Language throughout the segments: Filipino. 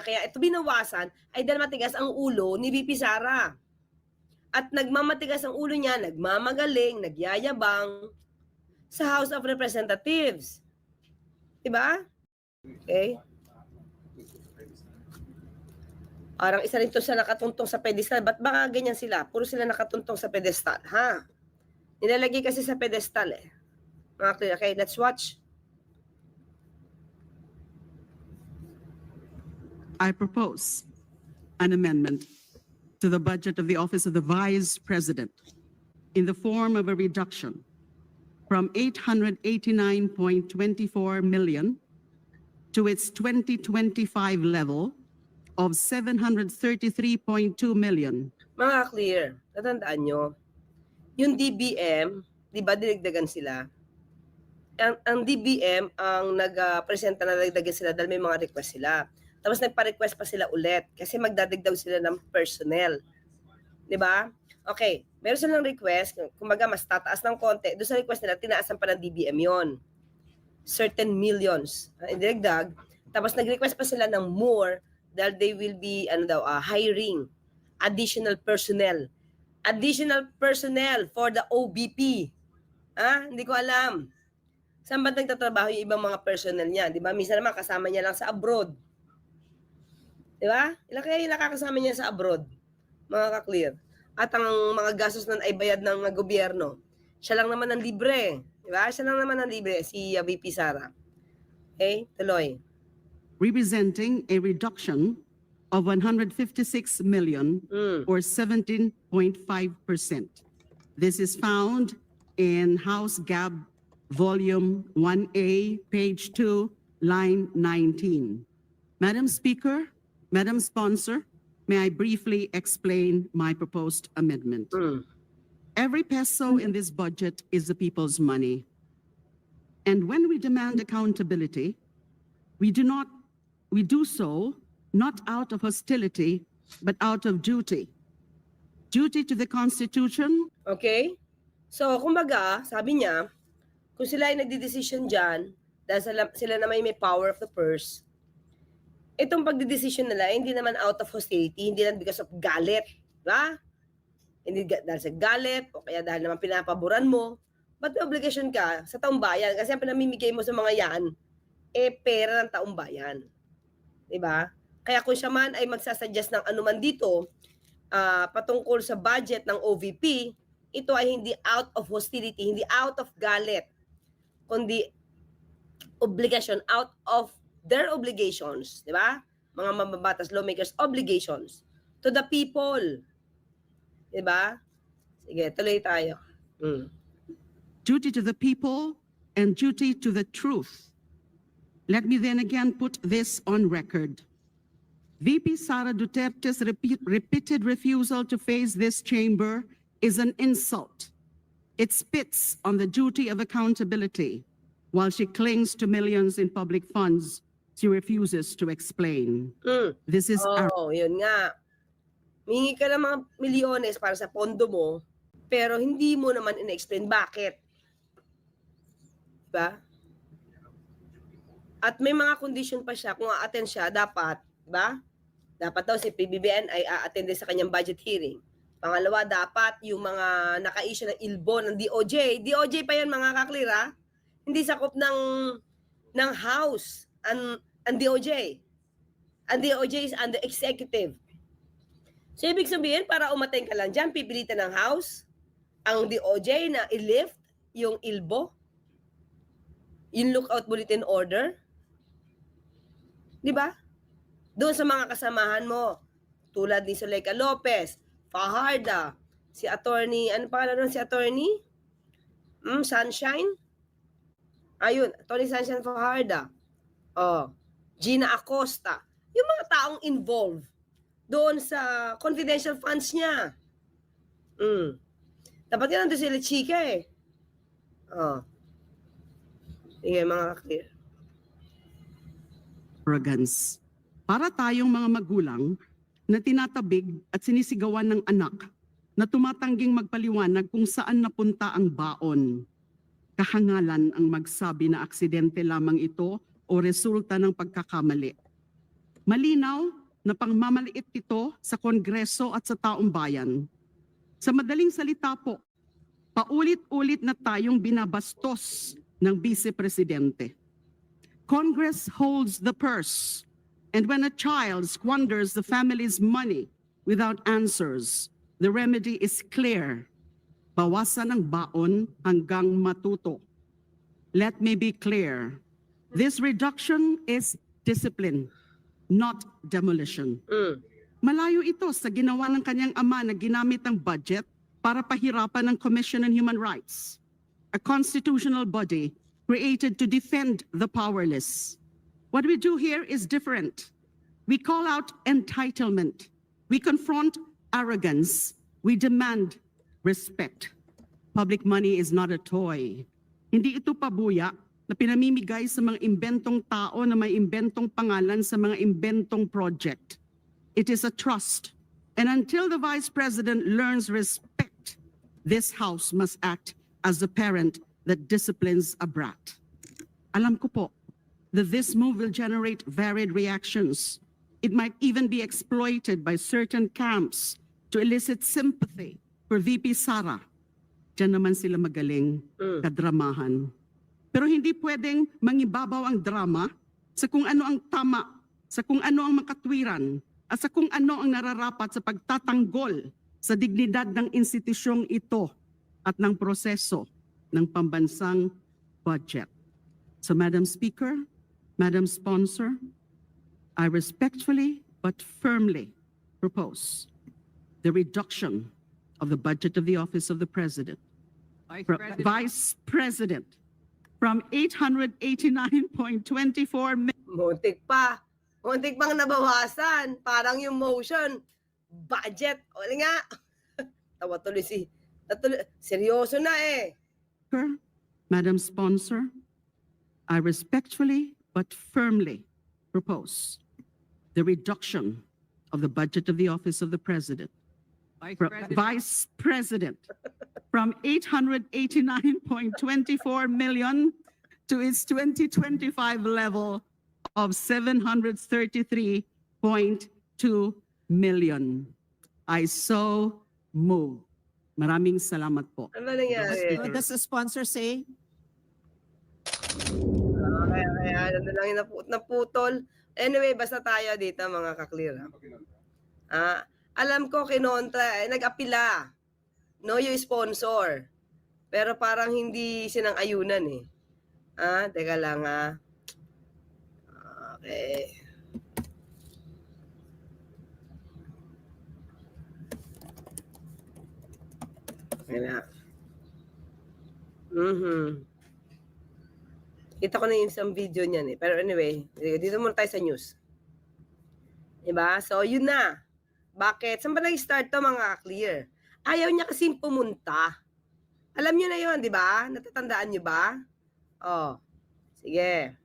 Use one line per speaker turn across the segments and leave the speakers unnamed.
kaya ito binawasan ay dahil matigas ang ulo ni VP Sara. At nagmamatigas ang ulo niya, nagmamagaling, nagyayabang sa House of Representatives. Diba? Okay? Parang isa rin to sa nakatuntong sa pedestal. Ba't baka ganyan sila? Puro sila nakatuntong sa pedestal, ha? Nilalagay kasi sa pedestal eh. Mga clear. Okay, let's watch.
I propose an amendment to the budget of the Office of the Vice President in the form of a reduction from 889.24 million to its 2025 level of 733.2 million.
Mga clear, natandaan nyo, yung DBM, di ba dinagdagan sila? Ang DBM ang nag-presenta na dagdagan sila dahil may mga request sila. Tapos nagpa-request pa sila ulit kasi magdadagdaw sila ng personnel. Di ba? Okay, meron silang request, kumbaga mas tataas ng konti. Doon sa request nila, tinaasan pa ng DBM yon. Certain millions. Idagdag. Tapos nag-request pa sila ng more dahil they will be hiring additional personnel. Additional personnel for the OBP. Hindi ko alam. Saan ba nagtatrabaho yung ibang mga personnel niya? Di ba? Minsan naman kasama niya lang sa abroad. Di ba? Ilan kaya yung nakakasama niya sa abroad? Mga ka-clear. At ang mga gastos nun ay bayad ng gobyerno. Siya lang naman ang libre. Di ba? Siya lang naman ang libre, si VP Sara. Okay? Tuloy.
Representing a reduction of 156 million or 17.5%. This is found in House Gab Volume 1A, page 2, line 19. Madam Speaker, Madam Sponsor, may I briefly explain my proposed amendment? Every peso in this budget is the people's money. And when we demand accountability, we do so not out of hostility, but out of duty. Duty to the Constitution.
Okay? So, kumbaga, sabi niya, kung sila ay nagdidesisyon dyan, dahil sila na may power of the purse, itong pagdidesisyon nila, hindi naman out of hostility, hindi lang because of galit. Diba? Hindi dahil sa galit, o kaya dahil naman pinapaboran mo, but may obligation ka sa taong bayan, kasi ang pinamimigay mo sa mga yan, pera ng taong bayan. Diba? Kaya kung siya man ay magsasuggest ng anuman dito, patungkol sa budget ng OVP, ito ay hindi out of hostility, hindi out of galit, kundi obligation, out of their obligations, di ba? Mga mambabatas, lawmakers, obligations to the people. Di ba? Sige, tuloy tayo.
Duty to the people and duty to the truth. Let me then again put this on record. VP Sara Duterte's repeated refusal to face this chamber is an insult. It spits on the duty of accountability. While she clings to millions in public funds, she refuses to explain. This is
yun nga. Mingi ka ng mga milyones para sa pondo mo, pero hindi mo naman in-explain bakit. Diba? At may mga condition pa siya, kung a-attend siya, dapat, diba? Dapat daw si PBBM ay a-attend sa kanyang budget hearing. Pangalawa, dapat yung mga naka-issue ng ilbo ng DOJ. DOJ pa yan, mga kaklir, ha? Hindi sakop ng House ang DOJ. Ang DOJ is under executive. So, ibig sabihin, para umattend ka lang dyan, pipilitan ng House ang DOJ na i-lift yung ilbo, yung lookout bulletin order. Di ba? Doon sa mga kasamahan mo, tulad ni Zuleika Lopez, Fajarda, si attorney, ano pangalan nun si attorney? Sunshine? Ayun, Attorney Sunshine Fajarda. Gina Acosta. Yung mga taong involved doon sa confidential funds niya. Dapat yan nandun sila chika eh. Sige, mga clear.
Arrogance. Para tayong mga magulang na tinatabig at sinisigawan ng anak na tumatangging magpaliwanag kung saan napunta ang baon. Kahangalan ang magsabi na aksidente lamang ito o resulta ng pagkakamali. Malinaw na pangmamaliit ito sa Kongreso at sa taong bayan. Sa madaling salita po, paulit-ulit na tayong binabastos ng Vice Presidente. Congress holds the purse, and when a child squanders the family's money without answers, the remedy is clear. Bawasan ang baon hanggang matuto. Let me be clear. This reduction is discipline, not demolition. Malayo ito sa ginawa ng kanyang ama na ginamit ang budget para pahirapan ng Commission on Human Rights, a constitutional body created to defend the powerless. What we do here is different. We call out entitlement. We confront arrogance. We demand respect. Public money is not a toy. Hindi ito pabuya na pinamimigay sa mga imbentong tao na may imbentong pangalan sa mga imbentong project. It is a trust. And until the Vice President learns respect, this House must act as the parent that disciplines a brat. Alam ko po that this move will generate varied reactions. It might even be exploited by certain camps to elicit sympathy for VP Sara. Diyan naman sila magaling kadramahan. Pero hindi pwedeng mangibabaw ang drama sa kung ano ang tama, sa kung ano ang makatwiran, at sa kung ano ang nararapat sa pagtatanggol sa dignidad ng institusyong ito at ng proseso ng pambansang budget. So Madam Speaker, Madam Sponsor, I respectfully but firmly propose the reduction of the budget of the Office of the President, Vice President, from 889.24 million.
Muntik pa. Muntik pang nabawasan. Parang yung motion, budget. O nga. Tawa tuloy seryoso na eh.
Madam Sponsor, I respectfully but firmly propose the reduction of the budget of the Office of the President, Vice President, from 889.24 million to its 2025 level of 733.2 million. I so move. Maraming salamat po.
Ano ba nangyari?
What does the sponsor say?
Kaya ano lang yung naputol. Anyway, basta tayo dito mga ka-clear. Alam ko kinontra, nag-apila. No, yung sponsor. Pero parang hindi sinang-ayunan eh. Teka lang Okay. Okay na. Kita ko na yung isang video niyan eh. Pero anyway, dito muna tayo sa news. Diba? So, yun na. Bakit? Saan ba nag-start to mga clear? Ayaw niya kasing pumunta. Alam niyo na yun, di ba? Natatandaan niyo ba? Oh. Sige.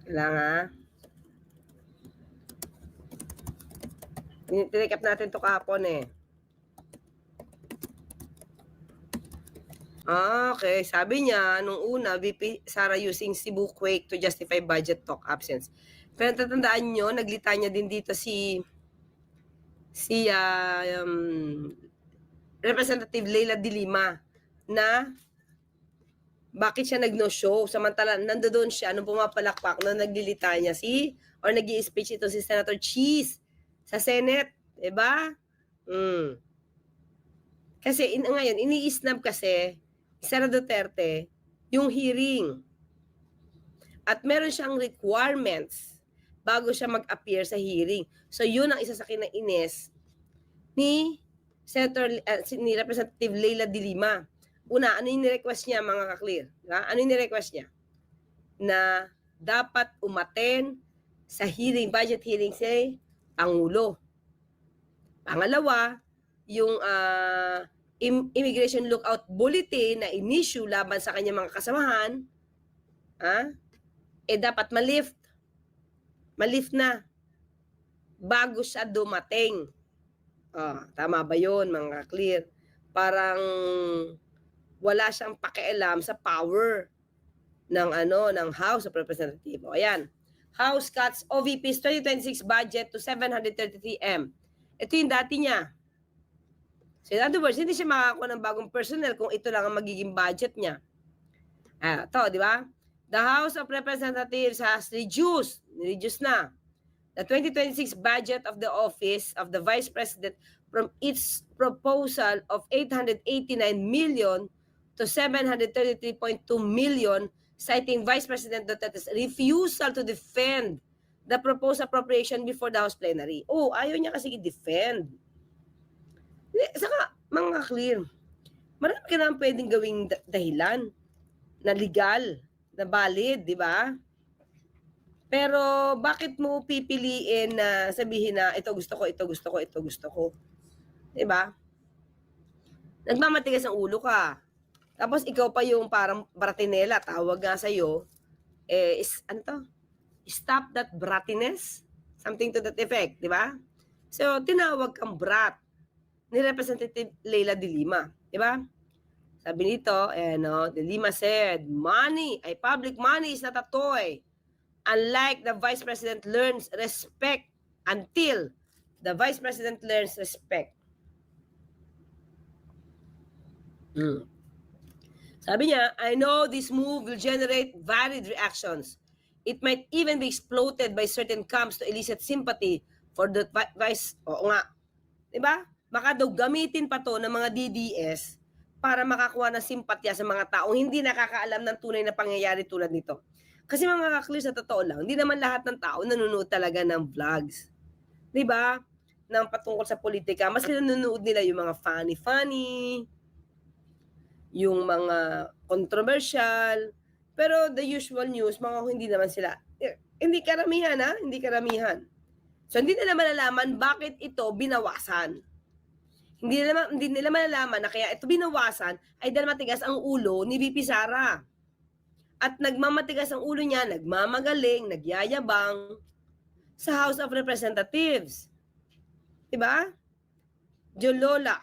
Kailangan. Tinekap natin to kahapon eh. Okay, sabi niya, nung una, VP Sara using Cebu quake to justify budget talk absence. Pero tatandaan nyo, naglita niya din dito si Representative Leila de Lima na bakit siya nag-no show? Samantala, nandoon siya, nung pumapalakpak, nung naglilita niya or nag-i-speech ito si Senator Cheese sa Senate. Diba? Kasi ngayon, ini-snub kasi Sara Duterte yung hearing. At meron siyang requirements bago siya mag-appear sa hearing. So yun ang isa sa kinainis ni ni Representative Leila de Lima. Una, ano yung ni-request niya mga ka-clear? Diba? Ano yung ni-request niya? Na dapat umaten sa hearing, budget hearing si Pangulo. Pangalawa, yung Immigration Lookout Bulletin na in-issue laban sa kanyang mga kasamahan, dapat malift. Malift na bago siya dumating. Tama ba yun, mga clear? Parang wala siyang pakialam sa power ng House of Representatives. O ayan. House cuts OVP's 2026 budget to 733 M. Ito yung dati niya. So in other words, hindi siya makakakuha ng bagong personnel kung ito lang ang magiging budget niya. Ito, di ba? The House of Representatives has reduced na, the 2026 budget of the Office of the Vice President from its proposal of 889 million to 733.2 million, citing Vice President Duterte's refusal to defend the proposed appropriation before the House plenary. Ayaw niya kasi i-defend. Saka, mga clear, marami ka naman pwedeng gawing dahilan na legal, na valid, di ba? Pero bakit mo pipiliin na sabihin na ito gusto ko, ito gusto ko, ito gusto ko? Di ba? Nagmamatigas ang ulo ka. Tapos ikaw pa yung parang bratinela, tawag nga sa'yo, stop that bratiness? Something to that effect, di ba? So, tinawag kang brat ni Representative Leila de Lima, di ba? Sabi nito, de Lima said, public money is not a toy. Unlike the Vice President learns respect until the Vice President learns respect. Sabi niya, I know this move will generate varied reactions. It might even be exploited by certain camps to elicit sympathy for the vice. Oo nga. Diba? Baka daw gamitin pa to ng mga DDS para makakuha ng simpatya sa mga taong hindi nakakaalam ng tunay na pangyayari tulad nito. Kasi mga kaklir, sa totoo lang, hindi naman lahat ng tao nanonood talaga ng vlogs. Diba? Nang patungkol sa politika, mas nanonood nila yung mga funny, yung mga controversial, pero the usual news, mga hindi naman sila. Hindi karamihan, ha? Hindi karamihan. So, hindi nila malalaman bakit ito binawasan. Hindi nila malalaman na kaya ito binawasan ay dahil matigas ang ulo ni VP Sara. At nagmamatigas ang ulo niya, nagmamagaling, nagyayabang sa House of Representatives. Diba? Jolola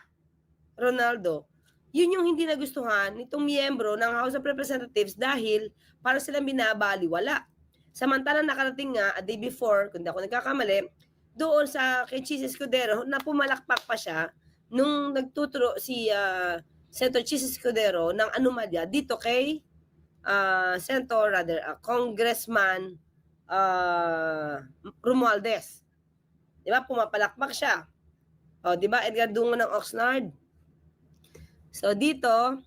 Ronaldo. Yun yung hindi nagustuhan nitong miyembro ng House of Representatives dahil para silang binabaliwala. Samantalang nakarating nga a day before, kung di ako nagkakamali, doon sa kay Chis Escudero na pumalakpak pa siya nung nagtuturo si Senator Chis Escudero ng anomalya dito kay Congressman Romualdez. Di ba? Pumapalakpak siya. Di ba? Edgar Dungo ng Oxnard. So dito,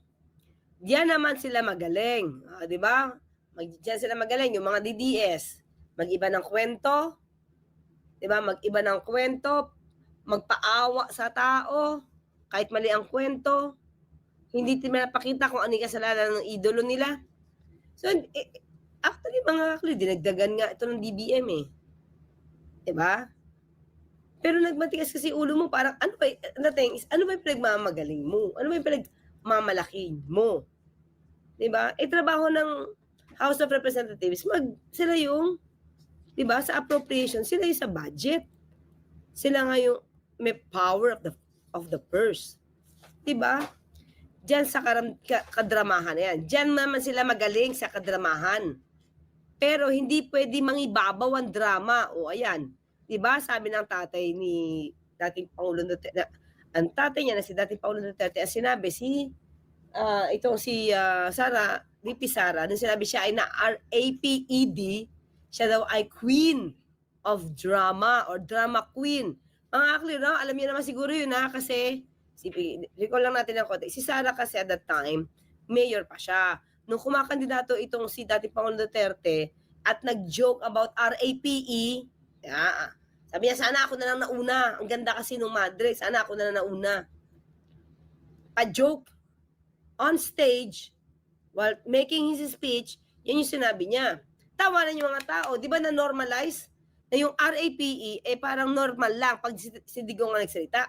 diyan naman sila magaling. Di ba? Diyan sila magaling, yung mga DDS. Mag-iba ng kwento. Di ba? Mag-iba ng kwento. Magpaawa sa tao. Kahit mali ang kwento. Hindi nila pakita kung ano yung kasalanan ng idolo nila. So, actually, mga kakli, dinagdagan nga ito ng DBM eh. Di ba? Pero nagmatigas kasi ulo mo, parang ano ba yung pinagmamagaling mo? Ano ba yung pinagmamalaki mo? Diba? Trabaho ng House of Representatives, sila yung, diba, sa appropriation, sila yung sa budget. Sila nga yung may power of the purse. Diba? Diyan sa kadramahan yan. Diyan naman sila magaling sa kadramahan. Pero hindi pwede mangibabaw ang drama. Ayan. Diba, sabi ng tatay ni dating Pangulo Duterte, ang tatay niya na si dating Pangulo Duterte, ang sinabi Sara, VP Sara, nung sinabi siya ay na RAPED, siya daw ay queen of drama or drama queen. Mga clear, no? Alam niyo naman siguro yun, ha? Kasi, recall lang natin ng konti, si Sara kasi at that time, mayor pa siya. Nung kumakandidato itong si dating Pangulo Duterte at nag-joke about RAPE, sabi niya, sana ako na lang nauna. Ang ganda kasi nung madre, sana ako na lang nauna. Pa-joke on stage while making his speech, yan yung sinabi niya. Tawanan yung mga tao. Di ba na-normalize na yung RAPE parang normal lang pag si Digong nga nagsalita?